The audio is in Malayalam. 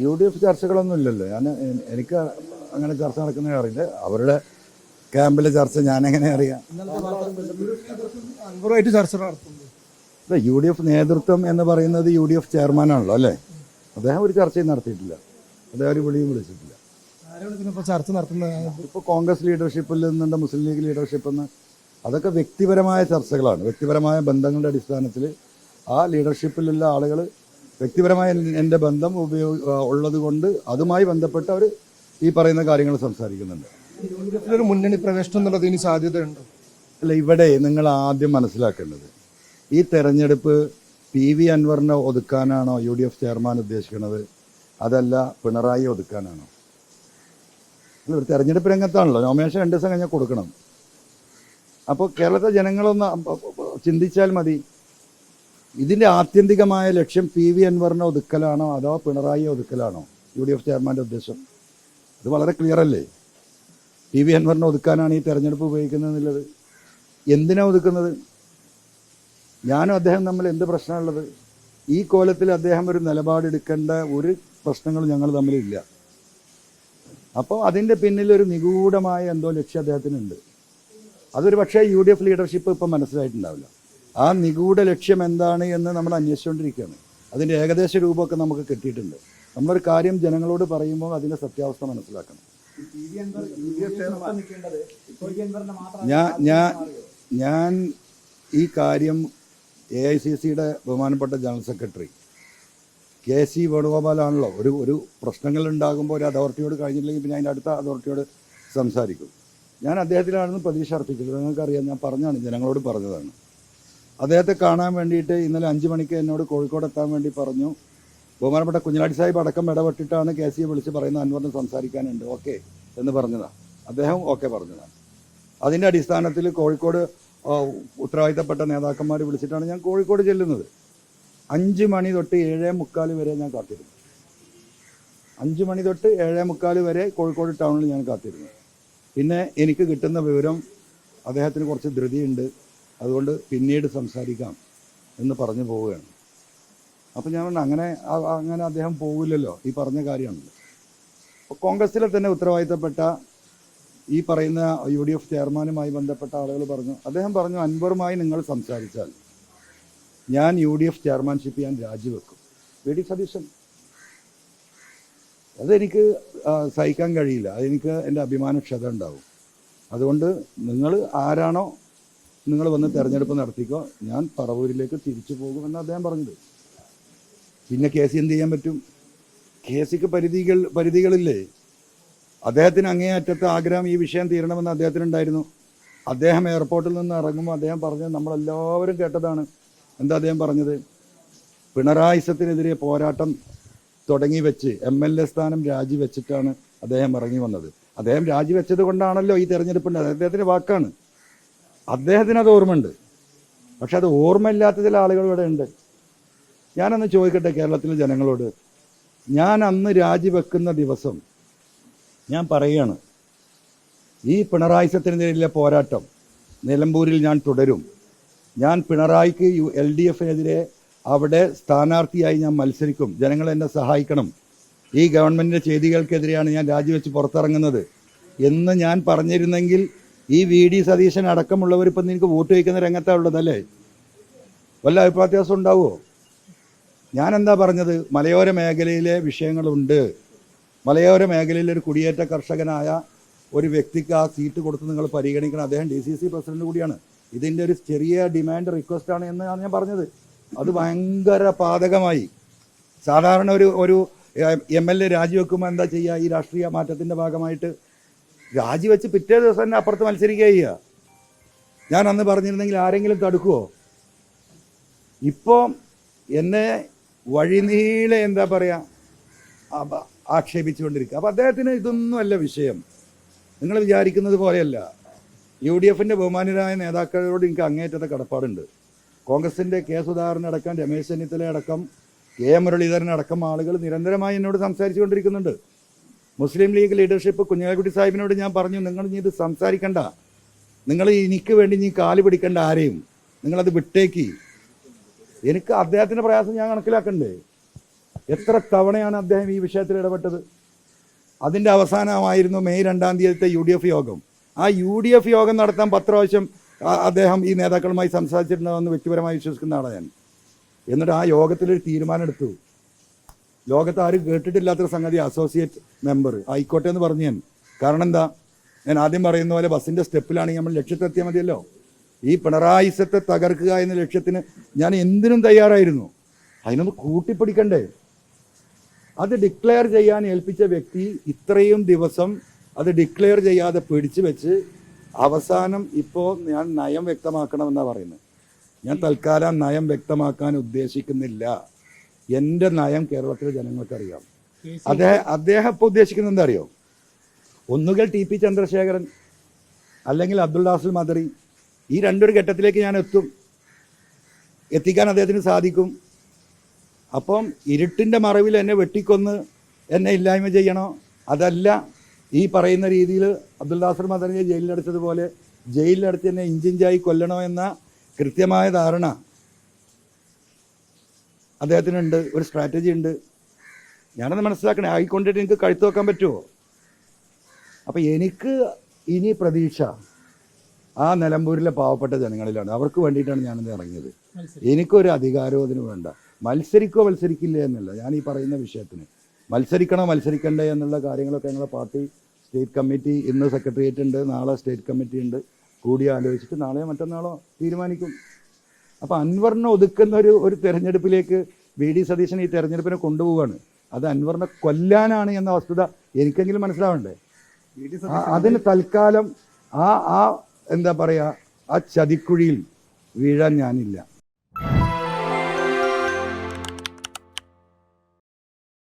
യു ഡി എഫ് ചർച്ചകളൊന്നും ഇല്ലല്ലോ. എനിക്ക് അങ്ങനെ ചർച്ച നടക്കുന്നത് അറിയില്ല. അവരുടെ ക്യാമ്പിലെ ചർച്ച ഞാനെങ്ങനെ അറിയാം? അൻവറുമായിട്ട് ചർച്ച നടത്തുന്നു. യു ഡി എഫ് നേതൃത്വം എന്ന് പറയുന്നത് യു ഡി എഫ് ചെയർമാനാണല്ലോ അല്ലേ? അദ്ദേഹം ഒരു ചർച്ചയും നടത്തിയിട്ടില്ല, അദ്ദേഹം ഒരു വിളിയും വിളിച്ചിട്ടില്ല. ചർച്ച നടത്തുന്നത് ഇപ്പോൾ കോൺഗ്രസ് ലീഡർഷിപ്പിൽ നിന്നുണ്ട്, മുസ്ലിം ലീഗ് ലീഡർഷിപ്പിൽ നിന്ന്, അതൊക്കെ വ്യക്തിപരമായ ചർച്ചകളാണ്. വ്യക്തിപരമായ ബന്ധങ്ങളുടെ അടിസ്ഥാനത്തിൽ ആ ലീഡർഷിപ്പിലുള്ള ആളുകൾ വ്യക്തിപരമായ എൻ്റെ ബന്ധം ഉള്ളത് കൊണ്ട് അതുമായി ബന്ധപ്പെട്ട് അവർ ഈ പറയുന്ന കാര്യങ്ങൾ സംസാരിക്കുന്നുണ്ട്. ഒരു മുന്നണി പ്രവേശനം എന്നുള്ളത് ഇനി സാധ്യതയുണ്ട്? അല്ല, ഇവിടെ നിങ്ങൾ ആദ്യം മനസ്സിലാക്കേണ്ടത്, ഈ തെരഞ്ഞെടുപ്പ് PV അൻവറിനെ ഒതുക്കാനാണോ യു ഡി എഫ് ചെയർമാൻ ഉദ്ദേശിക്കുന്നത്, അതല്ല പിണറായി ഒതുക്കാനാണോ? ഒരു തെരഞ്ഞെടുപ്പ് രംഗത്താണല്ലോ, നോമിനേഷൻ 2 ദിവസം കഴിഞ്ഞാൽ കൊടുക്കണം. അപ്പോൾ കേരളത്തിലെ ജനങ്ങളൊന്ന് ചിന്തിച്ചാൽ മതി, ഇതിൻ്റെ ആത്യന്തികമായ ലക്ഷ്യം PV അൻവറിനെ ഒതുക്കലാണോ അതോ പിണറായിയെ ഒതുക്കലാണോ യു ഡി എഫ് ചെയർമാൻ്റെ ഉദ്ദേശം? ഇത് വളരെ ക്ലിയർ അല്ലേ? PV അൻവറിനെ ഒതുക്കാനാണ് ഈ തെരഞ്ഞെടുപ്പ് ഉപയോഗിക്കുന്നത് എന്നുള്ളത്. എന്തിനാണ് ഒതുക്കുന്നത്? ഞാനും അദ്ദേഹം തമ്മിൽ എന്ത് പ്രശ്നമുള്ളത്? ഈ കോലത്തിൽ അദ്ദേഹം ഒരു നിലപാടെടുക്കേണ്ട ഒരു പ്രശ്നങ്ങളും ഞങ്ങൾ തമ്മിലില്ല. അപ്പോൾ അതിൻ്റെ പിന്നിൽ ഒരു നിഗൂഢമായ എന്തോ ലക്ഷ്യം അദ്ദേഹത്തിനുണ്ട്. അതൊരു പക്ഷേ യു ഡി എഫ് ലീഡർഷിപ്പ് ഇപ്പം മനസ്സിലായിട്ടുണ്ടാവില്ല. ആ നിഗൂഢ ലക്ഷ്യം എന്താണ് എന്ന് നമ്മൾ അന്വേഷിച്ചുകൊണ്ടിരിക്കുകയാണ്. അതിൻ്റെ ഏകദേശ രൂപമൊക്കെ നമുക്ക് കിട്ടിയിട്ടുണ്ട്. നമ്മളൊരു കാര്യം ജനങ്ങളോട് പറയുമ്പോൾ അതിൻ്റെ സത്യാവസ്ഥ മനസ്സിലാക്കണം. ഞാൻ ഈ കാര്യം AICCയുടെ ബഹുമാനപ്പെട്ട ജനറൽ സെക്രട്ടറി KC വേണുഗോപാലാണല്ലോ. ഒരു പ്രശ്നങ്ങൾ ഉണ്ടാകുമ്പോൾ ഒരു അതോറിറ്റിയോട് കഴിഞ്ഞില്ലെങ്കിൽ പിന്നെ അതിൻ്റെ അടുത്ത അതോറിറ്റിയോട് സംസാരിക്കും. ഞാൻ അദ്ദേഹത്തിലാണെന്ന് പ്രതീക്ഷ അർപ്പിച്ചത്. നിങ്ങൾക്കറിയാം, ഞാൻ പറഞ്ഞാണ്, ജനങ്ങളോട് പറഞ്ഞതാണ്. അദ്ദേഹത്തെ കാണാൻ വേണ്ടിയിട്ട് ഇന്നലെ 5 മണിക്ക് എന്നോട് കോഴിക്കോട് എത്താൻ വേണ്ടി പറഞ്ഞു. ബഹുമാനപ്പെട്ട കുഞ്ഞാടി സാഹിബ് അടക്കം ഇടപെട്ടിട്ടാണ് KCയെ വിളിച്ച് പറയുന്നത് അൻവറിന് സംസാരിക്കാനുണ്ട്, ഓക്കെ എന്ന് പറഞ്ഞതാണ്. അദ്ദേഹം ഓക്കെ പറഞ്ഞതാണ്. അതിൻ്റെ അടിസ്ഥാനത്തിൽ കോഴിക്കോട് ഉത്തരവാദിത്തപ്പെട്ട നേതാക്കന്മാർ വിളിച്ചിട്ടാണ് ഞാൻ കോഴിക്കോട് ചെല്ലുന്നത്. 5 മണി തൊട്ട് 7:45 വരെ ഞാൻ കാത്തിരുന്നു. 5 മണി തൊട്ട് 7:45 വരെ കോഴിക്കോട് ടൗണിൽ ഞാൻ കാത്തിരുന്നു. പിന്നെ എനിക്ക് കിട്ടുന്ന വിവരം അദ്ദേഹത്തിന് കുറച്ച് ധൃതിയുണ്ട്, അതുകൊണ്ട് പിന്നീട് സംസാരിക്കാം എന്ന് പറഞ്ഞു പോവുകയാണ്. അപ്പോൾ ഞാൻ പറഞ്ഞു, അങ്ങനെ അദ്ദേഹം പോവില്ലല്ലോ, ഈ പറഞ്ഞ കാര്യമാണല്ലോ. അപ്പോൾ കോൺഗ്രസ്സിലെ തന്നെ ഉത്തരവാദിത്തപ്പെട്ട ഈ പറയുന്ന യു ഡി എഫ് ചെയർമാനുമായി ബന്ധപ്പെട്ട ആളുകൾ പറഞ്ഞു, അദ്ദേഹം പറഞ്ഞു, അൻവറുമായി നിങ്ങൾ സംസാരിച്ചാൽ ഞാൻ UDF ചെയർമാൻഷിപ്പ് ഞാൻ രാജിവെക്കും. VD സതീശൻ, അതെനിക്ക് സഹിക്കാൻ കഴിയില്ല, അതെനിക്ക് എൻ്റെ അഭിമാനക്ഷത ഉണ്ടാവും. അതുകൊണ്ട് നിങ്ങൾ ആരാണോ നിങ്ങൾ വന്ന് തെരഞ്ഞെടുപ്പ് നടത്തിക്കോ, ഞാൻ പറവൂരിലേക്ക് തിരിച്ചു പോകുമെന്ന് അദ്ദേഹം പറഞ്ഞത്. പിന്നെ KC എന്ത് ചെയ്യാൻ പറ്റും? KCക്ക് പരിധികളില്ലേ? അദ്ദേഹത്തിന് അങ്ങേയറ്റത്തെ ആഗ്രഹം ഈ വിഷയം തീരണമെന്ന് അദ്ദേഹത്തിനുണ്ടായിരുന്നു. അദ്ദേഹം എയർപോർട്ടിൽ നിന്ന് ഇറങ്ങുമ്പോൾ അദ്ദേഹം പറഞ്ഞത് നമ്മളെല്ലാവരും കേട്ടതാണ്. എന്താ അദ്ദേഹം പറഞ്ഞത്? പിണറായിസത്തിനെതിരെ പോരാട്ടം തുടങ്ങി വെച്ച് MLA സ്ഥാനം രാജിവെച്ചിട്ടാണ് അദ്ദേഹം ഇറങ്ങി വന്നത്. അദ്ദേഹം രാജിവെച്ചത് കൊണ്ടാണല്ലോ ഈ തെരഞ്ഞെടുപ്പ്. അദ്ദേഹത്തിൻ്റെ വാക്കാണ്. അദ്ദേഹത്തിന് അത് ഓർമ്മയുണ്ട്. പക്ഷെ അത് ഓർമ്മയില്ലാത്ത ചില ആളുകൾ ഇവിടെ ഉണ്ട്. ഞാനൊന്ന് ചോദിക്കട്ടെ കേരളത്തിലെ ജനങ്ങളോട്, ഞാൻ അന്ന് രാജിവെക്കുന്ന ദിവസം ഞാൻ പറയുകയാണ്, ഈ പിണറായിസത്തിനെതിരെയുള്ള പോരാട്ടം നിലമ്പൂരിൽ ഞാൻ തുടരും. ഞാൻ പിണറായിക്ക് LDFനെതിരെ അവിടെ സ്ഥാനാർത്ഥിയായി ഞാൻ മത്സരിക്കും. ജനങ്ങൾ എന്നെ സഹായിക്കണം. ഈ ഗവൺമെൻറ്റിൻ്റെ ചെയ്തികൾക്കെതിരെയാണ് ഞാൻ രാജിവെച്ച് പുറത്തിറങ്ങുന്നത് എന്ന് ഞാൻ പറഞ്ഞിരുന്നെങ്കിൽ ഈ VD സതീശൻ അടക്കമുള്ളവർ ഇപ്പം നിങ്ങൾക്ക് വോട്ട് വയ്ക്കുന്ന രംഗത്താണ് ഉള്ളതല്ലേ? വല്ല അഭിപ്രായ വ്യത്യാസം ഉണ്ടാവുമോ? ഞാനെന്താ പറഞ്ഞത്? മലയോര മേഖലയിലെ വിഷയങ്ങളുണ്ട്. മലയോര മേഖലയിലെ ഒരു കുടിയേറ്റ കർഷകനായ ഒരു വ്യക്തിക്ക് ആ സീറ്റ് കൊടുത്ത് നിങ്ങൾ പരിഗണിക്കണം. അദ്ദേഹം DCC പ്രസിഡന്റ് കൂടിയാണ്. ഇതിൻ്റെ ഒരു ചെറിയ ഡിമാൻഡ് റിക്വസ്റ്റാണ് എന്നാണ് ഞാൻ പറഞ്ഞത്. അത് ഭയങ്കര പാതകമായി. സാധാരണ ഒരു MLA രാജിവെക്കുമ്പോൾ എന്താ ചെയ്യുക? ഈ രാഷ്ട്രീയ മാറ്റത്തിൻ്റെ ഭാഗമായിട്ട് രാജിവെച്ച് പിറ്റേ ദിവസം തന്നെ അപ്പുറത്ത് മത്സരിക്കുക ചെയ്യുക. ഞാൻ അന്ന് പറഞ്ഞിരുന്നെങ്കിൽ ആരെങ്കിലും തടുക്കുമോ? ഇപ്പോൾ എന്നെ വഴിനീളെ എന്താ പറയുക ആക്ഷേപിച്ചുകൊണ്ടിരിക്കുക. അപ്പോൾ അദ്ദേഹത്തിന് ഇതൊന്നുമല്ല വിഷയം. നിങ്ങൾ വിചാരിക്കുന്നത് പോലെയല്ല. UDFൻ്റെ ബഹുമാനരായ നേതാക്കളോട് എനിക്ക് അങ്ങേറ്റത്തെ കടപ്പാടുണ്ട്. കോൺഗ്രസിൻ്റെ K സുധാകരനടക്കം, രമേശ് ചെന്നിത്തലയടക്കം, K മുരളീധരനടക്കം ആളുകൾ നിരന്തരമായി എന്നോട് സംസാരിച്ചു കൊണ്ടിരിക്കുന്നുണ്ട്. മുസ്ലിം ലീഗ് ലീഡർഷിപ്പ് കുഞ്ഞാലിക്കുട്ടി സാഹിബിനോട് ഞാൻ പറഞ്ഞു, നിങ്ങൾ ഇനി ഇത് സംസാരിക്കണ്ട, നിങ്ങൾ എനിക്ക് വേണ്ടി നീ കാല് പിടിക്കേണ്ട ആരെയും, നിങ്ങളത് വിട്ടേക്ക്. എനിക്ക് അദ്ദേഹത്തിൻ്റെ പ്രയാസം ഞാൻ കണക്കിലാക്കണ്ടേ? എത്ര തവണയാണ് അദ്ദേഹം ഈ വിഷയത്തിൽ ഇടപെട്ടത്? അതിൻ്റെ അവസാനമായിരുന്നു മെയ് 2-ാം തീയതിത്തെ UDF യോഗം. ആ UDF യോഗം നടത്താൻ 10 പ്രാവശ്യം അദ്ദേഹം ഈ നേതാക്കളുമായി സംസാരിച്ചിട്ടുണ്ടാവുമെന്ന് വ്യക്തിപരമായി വിശ്വസിക്കുന്ന ആളാണ് ഞാൻ. എന്നിട്ട് ആ യോഗത്തിലൊരു തീരുമാനം എടുത്തു. ലോകത്ത് ആരും കേട്ടിട്ടില്ലാത്തൊരു സംഗതി അസോസിയേറ്റ് മെമ്പർ ആയിക്കോട്ടെ എന്ന് പറഞ്ഞു ഞാൻ. കാരണം എന്താ, ഞാൻ ആദ്യം പറയുന്ന പോലെ ബസ്സിൻ്റെ സ്റ്റെപ്പിലാണെങ്കിൽ നമ്മൾ ലക്ഷ്യത്തെത്തിയാൽ മതിയല്ലോ. ഈ പിണറായിസത്തെ തകർക്കുക എന്ന ലക്ഷ്യത്തിന് ഞാൻ എന്തിനും തയ്യാറായിരുന്നു. അതിനൊന്ന് കൂട്ടിപ്പിടിക്കണ്ടേ? അത് ഡിക്ലെയർ ചെയ്യാൻ ഏൽപ്പിച്ച വ്യക്തി ഇത്രയും ദിവസം അത് ഡിക്ലെയർ ചെയ്യാതെ പിടിച്ചു വെച്ച് അവസാനം ഇപ്പോൾ ഞാൻ നയം വ്യക്തമാക്കണമെന്നാണ് പറയുന്നത്. ഞാൻ തൽക്കാലം നയം വ്യക്തമാക്കാൻ ഉദ്ദേശിക്കുന്നില്ല. എൻ്റെ നയം കേരളത്തിലെ ജനങ്ങൾക്കറിയാം. അദ്ദേഹം ഇപ്പോൾ ഉദ്ദേശിക്കുന്നത് എന്താ അറിയോ? ഒന്നുകിൽ TP ചന്ദ്രശേഖരൻ അല്ലെങ്കിൽ അബ്ദുൽ നാസർ മദറി, ഈ രണ്ടൊരു ഘട്ടത്തിലേക്ക് ഞാൻ എത്തിക്കാൻ അദ്ദേഹത്തിന് സാധിക്കും. അപ്പം ഇരുട്ടിൻ്റെ മറവിൽ എന്നെ വെട്ടിക്കൊന്ന് എന്നെ ഇല്ലായ്മ ചെയ്യണോ? അതല്ല, ഈ പറയുന്ന രീതിയിൽ അബ്ദുൽ നാസർ മദറിയെ ജയിലിലടച്ചതുപോലെ ജയിലിലടച്ച് എന്നെ ഇഞ്ചിഞ്ചായി കൊല്ലണോ എന്ന കൃത്യമായ ധാരണ അദ്ദേഹത്തിനുണ്ട്. ഒരു സ്ട്രാറ്റജി ഉണ്ട്. ഞാനത് മനസ്സിലാക്കണേ. ആയിക്കൊണ്ടിട്ട് എനിക്ക് കഴുത്ത് വെക്കാൻ പറ്റുമോ? അപ്പം എനിക്ക് ഇനി പ്രതീക്ഷ ആ നിലമ്പൂരിലെ പാവപ്പെട്ട ജനങ്ങളിലാണ്. അവർക്ക് വേണ്ടിയിട്ടാണ് ഞാനിന്ന് ഇറങ്ങിയത്. എനിക്കൊരു അധികാരവും അതിന് വേണ്ട. മത്സരിക്കില്ല എന്നല്ല ഞാൻ ഈ പറയുന്ന വിഷയത്തിന്. മത്സരിക്കണോ മത്സരിക്കണ്ടേ എന്നുള്ള കാര്യങ്ങളൊക്കെ ഞങ്ങളുടെ പാർട്ടി സ്റ്റേറ്റ് കമ്മിറ്റി, ഇന്ന് സെക്രട്ടേറിയറ്റ് ഉണ്ട്, നാളെ സ്റ്റേറ്റ് കമ്മിറ്റി ഉണ്ട്, കൂടി ആലോചിച്ചിട്ട് നാളെയോ മറ്റന്നാളോ തീരുമാനിക്കും. അപ്പോൾ അൻവറിനെ ഒതുക്കുന്ന ഒരു തെരഞ്ഞെടുപ്പിലേക്ക് VD സതീശൻ ഈ തെരഞ്ഞെടുപ്പിനെ കൊണ്ടുപോവുകയാണ്. അത് അൻവറിനെ കൊല്ലാനാണ് എന്ന വസ്തുത എനിക്കെങ്കിലും മനസ്സിലാവണ്ടേ? അതിന് തൽക്കാലം എന്താ പറയുക, ആ ചതിക്കുഴിയിൽ വീഴാൻ ഞാനില്ല.